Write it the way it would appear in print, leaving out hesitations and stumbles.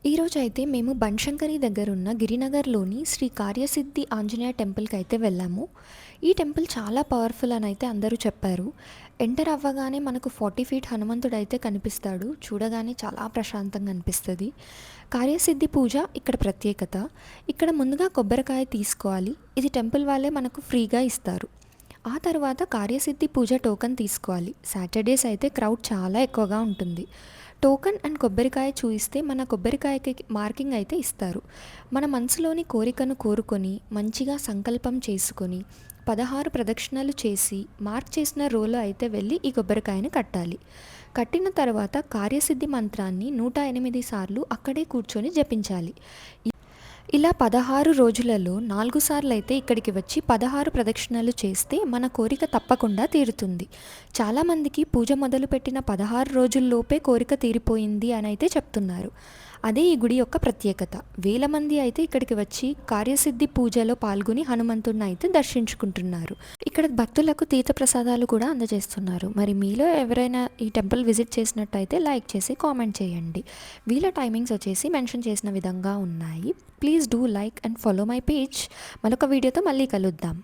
ఈరోజైతే మేము బన్శంకరి దగ్గరున్న గిరినగర్‌లోని శ్రీ కార్యసిద్ధి ఆంజనేయ టెంపుల్‌కైతే వెళ్ళాము. ఈ టెంపుల్ చాలా పవర్‌ఫుల్ అనైతే అందరూ చెప్పారు. ఎంటర్ అవ్వగానే మనకు 40 ఫీట్ హనుమంతుడైతే కనిపిస్తాడు. చూడగానే చాలా ప్రశాంతంగా అనిపిస్తది. కార్యసిద్ధి పూజ ఇక్కడ ప్రత్యేకత. ఇక్కడ ముందుగా కొబ్బరికాయ తీసుకోవాలి. ఇది టెంపుల్ వాళ్ళే మనకు ఫ్రీగా ఇస్తారు. ఆ తర్వాత కార్యసిద్ధి పూజ టోకెన్ తీసుకోవాలి. సాటర్‌డేస్ అయితే క్రౌడ్ చాలా ఎక్కువగా ఉంటుంది. టోకెన్ అండ్ కొబ్బరికాయ చూయిస్తే మన కొబ్బరికాయకి మార్కింగ్ అయితే ఇస్తారు. మన మనసులోని కోరికను కోరుకొని మంచిగా సంకల్పం చేసుకొని 16 ప్రదక్షిణలు చేసి మార్క్ చేసిన రోలో అయితే వెళ్ళి ఈ కొబ్బరికాయని కట్టాలి. కట్టిన తర్వాత కార్యసిద్ధి మంత్రాన్ని 108 సార్లు అక్కడే కూర్చొని జపించాలి. ఇలా 16 రోజులలో 4 సార్లయితే ఇక్కడికి వచ్చి 16 ప్రదక్షిణలు చేస్తే మన కోరిక తప్పకుండా తీరుతుంది. చాలామందికి పూజ మొదలుపెట్టిన 16 రోజుల్లోపే కోరిక తీరిపోయింది అని అయితే చెప్తున్నారు. అదే ఈ గుడి యొక్క ప్రత్యేకత. వేల మంది అయితే ఇక్కడికి వచ్చి కార్యసిద్ధి పూజలో పాల్గొని హనుమంతుడిని అయితే దర్శించుకుంటున్నారు. ఇక్కడ భక్తులకు తీర్థప్రసాదాలు కూడా అందజేస్తున్నారు. మరి మీలో ఎవరైనా ఈ టెంపుల్ విజిట్ చేసినట్టయితే లైక్ చేసి కామెంట్ చేయండి. వీళ్ళ టైమింగ్స్ వచ్చేసి మెన్షన్ చేసిన విధంగా ఉన్నాయి. Please do like and follow my page. మరొక వీడియోతో మళ్ళీ కలుద్దాం.